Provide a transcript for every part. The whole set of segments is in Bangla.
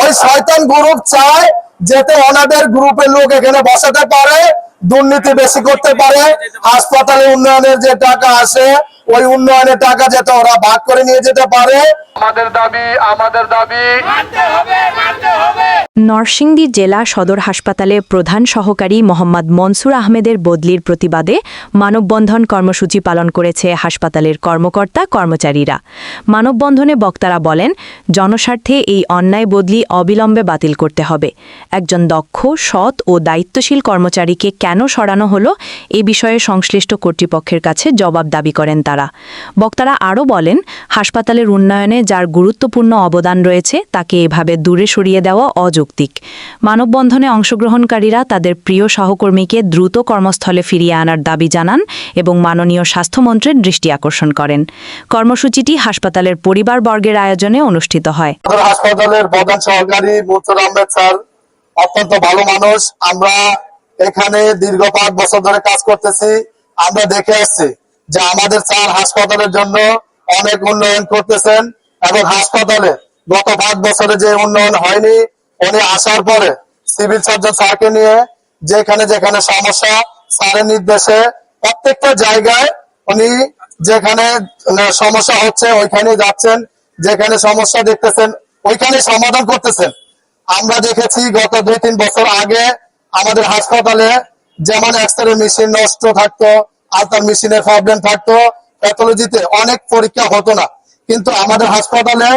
ওই শয়তান গ্রুপ চায় যাতে ওনাদের গ্রুপের লোক এখানে বসাতে পারে, দুর্নীতি বেশি করতে পারে, হাসপাতালে উন্নয়নের যে টাকা আসে ওই উন্নয়নের টাকা যাতে ওরা ভাগ করে নিয়ে যেতে পারে। আমাদের দাবি নরসিংদী জেলা সদর হাসপাতালে প্রধান সহকারী মোহাম্মদ মনসুর আহমেদের বদলির প্রতিবাদে মানববন্ধন কর্মসূচি পালন করেছে হাসপাতালের কর্মকর্তা কর্মচারীরা। মানববন্ধনে বক্তারা বলেন, জনস্বার্থে এই অন্যায় বদলি অবিলম্বে বাতিল করতে হবে। একজন দক্ষ, সৎ ও দায়িত্বশীল কর্মচারীকে কেন সরানো হলো এ বিষয়ে সংশ্লিষ্ট কর্তৃপক্ষের কাছে জবাব দাবি করেন তারা। বক্তারা আরও বলেন, হাসপাতালের উন্নয়নে যার গুরুত্বপূর্ণ অবদান রয়েছে তাকে এভাবে দূরে সরিয়ে দেওয়া অযৌক্তিক। মানববন্ধনে অংশগ্রহণকারীরা তাদের প্রিয় সহকর্মীকে দ্রুত কর্মস্থলে ফিরিয়ে আনার দাবি জানান এবং মাননীয় স্বাস্থ্যমন্ত্রীর দৃষ্টি আকর্ষণ করেন। কর্মসূচিটি হাসপাতালের পরিবারবর্গের আয়োজনে অনুষ্ঠিত হয়। হাসপাতালের প্রধান সহকারী মনসুর আহমেদ স্যার অত্যন্ত ভালো মানুষ। আমরা এখানে দীর্ঘ 5 বছর ধরে কাজ করতেছি। আমরা দেখে আসছি যে আমাদের স্যার হাসপাতালের জন্য অনেক উন্নয়ন করতেছেন এবং হাসপাতালে গত 5 বছরে যে উন্নয়ন হয়নি, উনি আসার পরে সিভিল সার্জন স্যারকে নিয়ে যেখানে যেখানে সমস্যা স্যারের নির্দেশে প্রত্যেকটা জায়গায় উনি যেখানে সমস্যা হচ্ছে ওইখানে যাচ্ছেন, যেখানে সমস্যা দেখতেছেন ওইখানে সমাধান করতেছেন। আমরা দেখেছি গত 2-3 বছর আগে আমাদের হাসপাতালে যেমন এক্সরে মেশিন নষ্ট থাকতো, আলট্রা মেশিনের প্রবলেম থাকতো, প্যাথোলজিতে অনেক পরীক্ষা হতো না, কিন্তু আমাদের হাসপাতালে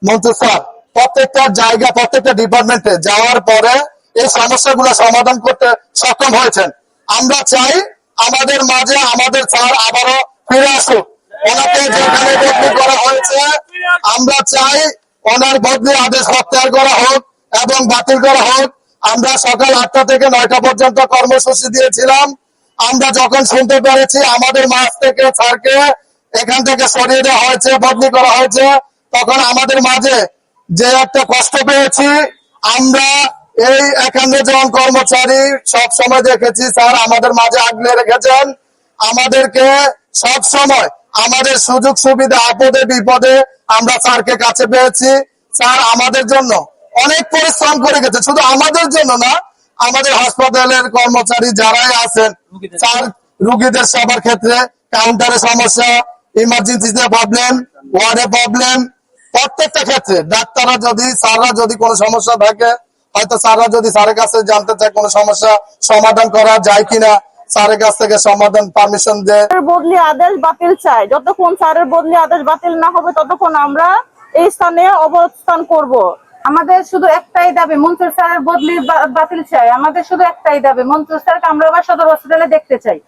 মন্ত্রী স্যার প্রত্যেকটা জায়গা প্রত্যেকটা ডিপার্টমেন্টে যাওয়ার পরে এই সমস্যাগুলো সমাধান করতে সক্ষম হয়েছেন। আমরা চাই আমাদের মাঝে আমাদের স্যার আবারও ফিরে আসুক। ওনাকে যেখানে বদলি করা হয়েছে আমরা চাই ওনার বদলি আদেশ প্রত্যাহার করা হোক এবং বাতিল করা হোক। আমরা সকাল 8টা থেকে 9টা পর্যন্ত কর্মসূচি দিয়েছিলাম। আমরা যখন শুনতে পেরেছি আমাদের মাঝ থেকে স্যারকে এখান থেকে সরিয়ে দেওয়া হয়েছে, বদলি করা হয়েছে, তখন আমাদের মাঝে যে একটা কষ্ট পেয়েছি। আমরা এই 51 জন কর্মচারী সব সময় দেখেছি স্যার আমাদের মাঝে আগলে রেখেছেন। আমাদেরকে সব সময় আমাদের সুযোগ সুবিধা আপদে বিপদে আমরা স্যারকে কাছে পেয়েছি। স্যার আমাদের জন্য অনেক পরিশ্রম করে গেছে, শুধু আমাদের জন্য না, আমাদের হাসপাতালের কর্মচারী যারাই আছেন স্যার রোগীদের সেবার ক্ষেত্রে কাউন্টারে সমস্যা, ইমার্জেন্সিতে প্রবলেম, ওয়ার্ডে প্রবলেম, প্রত্যেকটা ক্ষেত্রে ডাক্তাররা যদি স্যাররা যদি কোনো সমস্যা থাকে, হয়তো স্যাররা যদি স্যারের কাছে জানতে চায় কোনো সমস্যা সমাধান করা যায় কিনা, স্যারের কাছ থেকে সমাধান পারমিশন দেয়। বদলি আদেশ বাতিল চাই। যতক্ষণ স্যারের বদলি আদেশ বাতিল না হবে ততক্ষণ আমরা এই স্থানে অবস্থান করব। আমাদের শুধু একটাই দাবি, মনসুর স্যারের বদলি বাতিল চাই। আমাদের শুধু একটাই দাবি, মনসুর স্যারকে আমরা আবার সদর হসপিটালে দেখতে চাই।